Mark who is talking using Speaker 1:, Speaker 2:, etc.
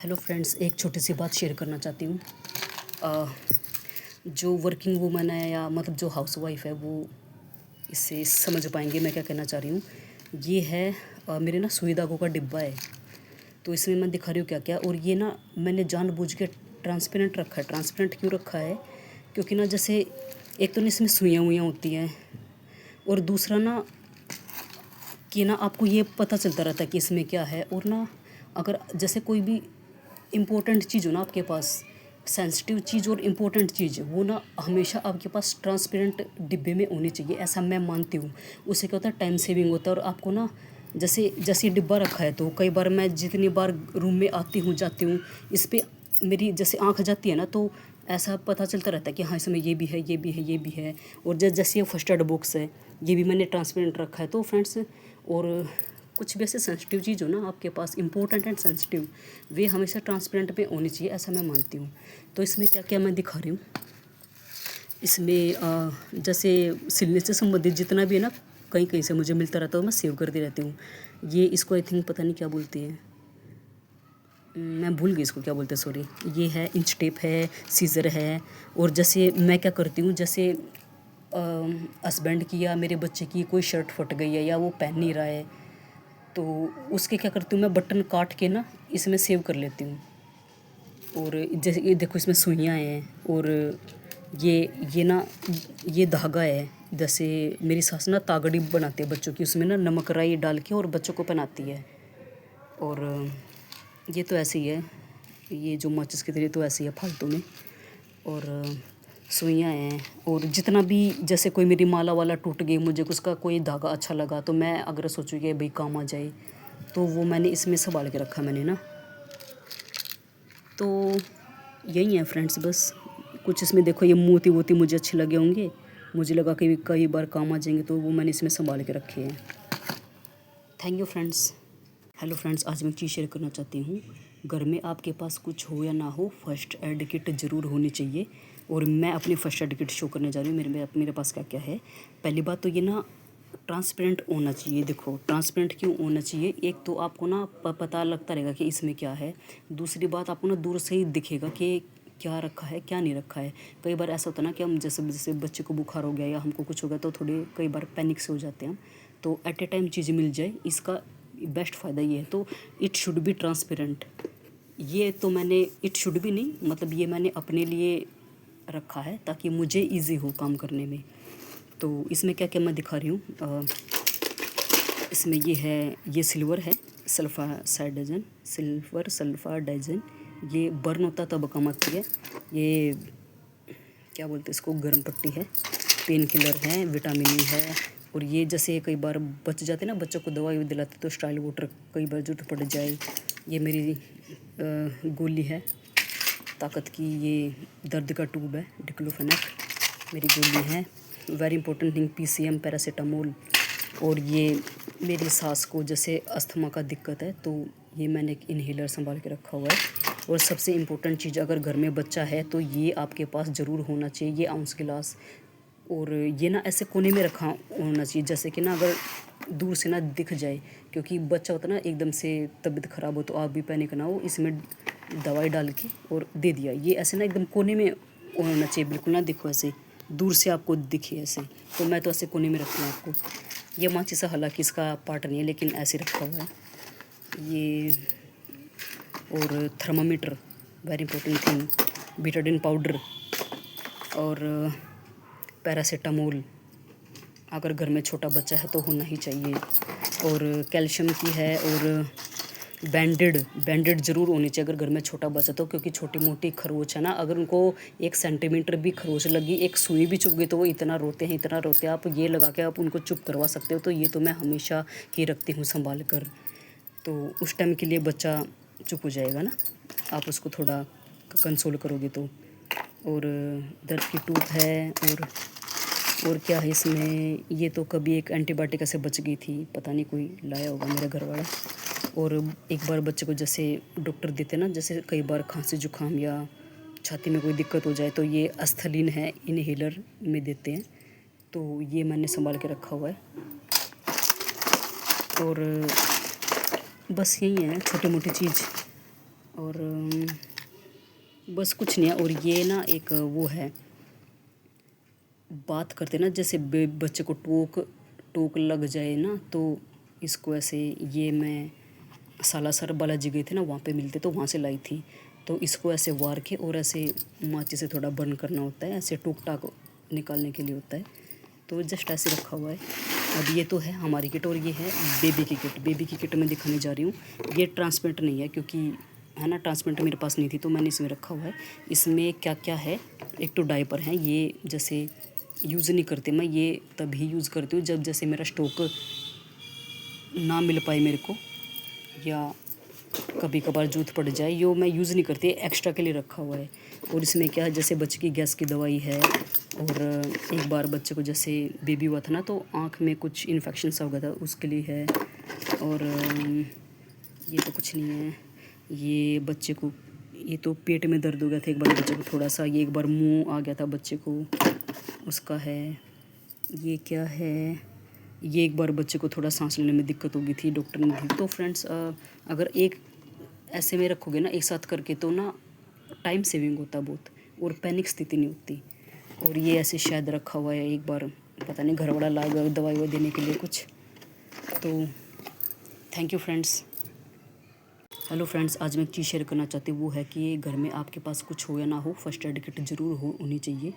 Speaker 1: Hello friends, एक छोटी सी बात शेयर करना चाहती हूँ। अ, जो वर्किंग वूमन है या मतलब जो हाउसवाइफ है वो इससे समझ पाएंगे मैं क्या कहना चाह रही हूँ। ये है मेरे ना सुई धागों का डिब्बा है। तो इसमें मैं दिखा रही हूँ क्या क्या। और ये ना मैंने जानबूझ के ट्रांसपेरेंट रखा है। ट्रांसपेरेंट क्यों रखा है? क्योंकि ना जैसे एक तो ना इसमें सुइयाँ वुइयाँ होती हैं, और दूसरा ना कि ना आपको ये पता चलता रहता है कि इसमें क्या है। और ना अगर जैसे कोई भी इम्पोर्टेंट चीज़ हो ना आपके पास, सेंसिटिव चीज़ और इम्पोर्टेंट चीज़, वो ना हमेशा आपके पास ट्रांसपेरेंट डिब्बे में होनी चाहिए, ऐसा मैं मानती हूँ। उससे क्या होता है, टाइम सेविंग होता है। और आपको ना जैसे जैसे ये डिब्बा रखा है तो कई बार मैं जितनी बार रूम में आती हूँ जाती हूँ, इस पर मेरी जैसे आँख जाती है ना, तो ऐसा पता चलता रहता है कि हाँ इसमें ये भी है, ये भी है, ये भी है। और जैसे ये फर्स्ट एड बॉक्स है, ये भी मैंने ट्रांसपेरेंट रखा है। तो फ्रेंड्स, और कुछ भी ऐसे सेंसिटिव चीज़ हो ना आपके पास, इंपॉर्टेंट एंड सेंसिटिव, वे हमेशा ट्रांसपेरेंट पे होनी चाहिए, ऐसा मैं मानती हूँ। तो इसमें क्या क्या मैं दिखा रही हूँ। इसमें जैसे सिलने से संबंधित जितना भी है ना, कहीं कहीं से मुझे मिलता रहता है, मैं सेव करती रहती हूँ। ये इसको आई थिंक पता नहीं क्या बोलती है, मैं भूल गई इसको क्या बोलते हैं, सॉरी। ये है इंच टेप है, सीज़र है। और जैसे मैं क्या करती हूँ, जैसे हस्बैंड की या मेरे बच्चे की कोई शर्ट फट गई है या वो पहन नहीं रहा है, तो उसके क्या करती हूँ मैं, बटन काट के ना इसमें सेव कर लेती हूँ। और जैसे ये देखो इसमें सुइयाँ हैं, और ये ना ये धागा है। जैसे मेरी सास ना तागड़ी बनाती है बच्चों की, उसमें ना नमक राई डाल के और बच्चों को पहनाती है। और ये तो ऐसे ही है, ये जो माचिस की तरह तो ऐसे ही है फालतू में। और सुइयाँ हैं। और जितना भी जैसे कोई मेरी माला वाला टूट गई, मुझे उसका कोई धागा अच्छा लगा, तो मैं अगर सोचूँ कि भाई काम आ जाए, तो वो मैंने इसमें संभाल के रखा मैंने ना। तो यही है फ्रेंड्स, बस कुछ इसमें देखो, ये मोती वोती मुझे अच्छे लगे होंगे, मुझे लगा कि कई बार काम आ जाएंगे, तो वो मैंने इसमें संभाल के रखे हैं। Thank you friends. Hello friends, आज मैं एक चीज़ शेयर करना चाहती हूँ। घर में आपके पास कुछ हो या ना हो, फर्स्ट एड किट ज़रूर होनी चाहिए। और मैं अपनी फर्स्ट एड किट शो करने जा रही हूँ। मेरे पास क्या क्या है। पहली बात तो ये ना ट्रांसपेरेंट होना चाहिए। देखो ट्रांसपेरेंट क्यों होना चाहिए, एक तो आपको ना पता लगता रहेगा कि इसमें क्या है। दूसरी बात, आपको ना दूर से ही दिखेगा कि क्या रखा है क्या नहीं रखा है। कई बार ऐसा होता है ना कि हम जैसे जैसे बच्चे को बुखार हो गया या हमको कुछ हो गया, तो थोड़े कई बार पैनिक से हो जाते हैं हम। तो एट ए टाइम चीज़ें मिल जाए, इसका बेस्ट फ़ायदा ये है। तो इट शुड बी ट्रांसपेरेंट। ये तो मैंने इट शुड बी नहीं, मतलब ये मैंने अपने लिए रखा है ताकि मुझे इजी हो काम करने में। तो इसमें क्या क्या मैं दिखा रही हूँ। इसमें ये है, ये सिल्वर है, सिल्वर सल्फा डाइजन। ये बर्न होता तब काम आती है। ये क्या बोलते हैं इसको, गर्म पट्टी है, पेन किलर है, विटामिन ई है। और ये जैसे कई बार बच जाते ना, बच्चों को दवाई दिलाते तो स्टाइल वाटर कई बार जरूरत पड़ जाए। ये मेरी गोली है ताकत की, ये दर्द का ट्यूब है, डिक्लोफेनेक मेरी गोली है। Very important thing, PCM paracetamol. और ये मेरी सास को जैसे अस्थमा का दिक्कत है, तो ये मैंने एक इन्हेलर संभाल के रखा हुआ है। और सबसे इम्पोर्टेंट चीज़, अगर घर में बच्चा है तो ये आपके पास ज़रूर होना चाहिए, ये आउंस गिलास। और ये ना ऐसे कोने में रखा होना चाहिए, जैसे कि ना अगर दूर से ना दिख जाए, क्योंकि बच्चा होता है ना एकदम से तबीयत ख़राब हो, तो आप भी पैनिक ना हो, इसमें दवाई डाल के और दे दिया। ये ऐसे ना एकदम कोने में होना चाहिए, बिल्कुल ना दिखो ऐसे दूर से आपको दिखे ऐसे। तो मैं तो ऐसे कोने में रखती हूँ आपको। ये माचिस हालांकि इसका पार्ट नहीं है, लेकिन ऐसे रखा हुआ है ये। और thermometer, very important thing, Betadine powder और पैरासीटामोल, अगर घर में छोटा बच्चा है तो होना ही चाहिए। और कैल्शियम की है। और बैंडेड ज़रूर होनी चाहिए अगर घर में छोटा बच्चा तो, क्योंकि छोटी मोटी खरोच है ना, अगर उनको 1 सेंटीमीटर भी खरोच लगी, एक सुई भी चुभ गई, तो वो इतना रोते हैं इतना रोते हैं। आप ये लगा के आप उनको चुप करवा सकते हो। तो ये तो मैं हमेशा ही रखती हूँ संभाल कर। तो उस टाइम के लिए बच्चा चुप हो जाएगा ना, आप उसको थोड़ा कंसोल करोगे तो। और दर्द की टूथ है। और क्या है इसमें, ये तो कभी एक एंटीबायोटिक से बच गई थी, पता नहीं कोई लाया होगा मेरा घर वाला। और एक बार बच्चे को जैसे डॉक्टर देते ना, जैसे कई बार खांसी जुकाम या छाती में कोई दिक्कत हो जाए, तो ये अस्थलीन है, इनहेलर में देते हैं। तो ये मैंने संभाल के रखा हुआ है। और बस यही है छोटी मोटी चीज़। और बस कुछ नहीं है। और ये ना एक वो है, बात करते ना जैसे बच्चे को टोक लग जाए ना, तो इसको ऐसे, ये मैं सालासर बालाजी गए थे ना, वहाँ पे मिलते तो वहाँ से लाई थी। तो इसको ऐसे वार के और ऐसे माचिस से थोड़ा बर्न करना होता है, ऐसे टूक टाक निकालने के लिए होता है। तो जस्ट ऐसे रखा हुआ है। अब ये तो है हमारी किट, और ये है बेबी की किट। बेबी की किट मैं दिखाने जा रही हूँ। ये ट्रांसपेरेंट नहीं है क्योंकि है ना, ट्रांसपेरेंट मेरे पास नहीं थी, तो मैंने इसमें रखा हुआ है। इसमें क्या क्या है, एक तो डायपर है, ये जैसे यूज़ नहीं करते, मैं ये तभी यूज़ करती हूँ जब जैसे मेरा स्टॉक ना मिल पाए मेरे को, या कभी कभार जरूरत पड़ जाए। यो मैं यूज़ नहीं करती, एक्स्ट्रा के लिए रखा हुआ है। और इसमें क्या है, जैसे बच्चे की गैस की दवाई है, और एक बार बच्चे को जैसे बेबी हुआ था ना, तो आँख में कुछ इन्फेक्शन सा हो गया था, उसके लिए है। और ये तो कुछ नहीं है। ये बच्चे को, ये तो पेट में दर्द हो गया था एक बार बच्चे को थोड़ा सा, ये एक बार मुँह आ गया था बच्चे को, उसका है। ये क्या है, ये एक बार बच्चे को थोड़ा सांस लेने में दिक्कत हो गई थी, डॉक्टर ने दी। तो फ्रेंड्स, अगर एक ऐसे में रखोगे ना एक साथ करके, तो ना टाइम सेविंग होता बहुत, और पैनिक स्थिति नहीं होती। और ये ऐसे शायद रखा हुआ है, एक बार पता नहीं घर वाला ला गया दवाई ववाई देने के लिए कुछ। तो thank you friends. Hello friends, आज मैं एक चीज़ शेयर करना चाहती हूँ, वो है कि घर में आपके पास कुछ हो या ना हो, फर्स्ट एड किट ज़रूर होनी चाहिए।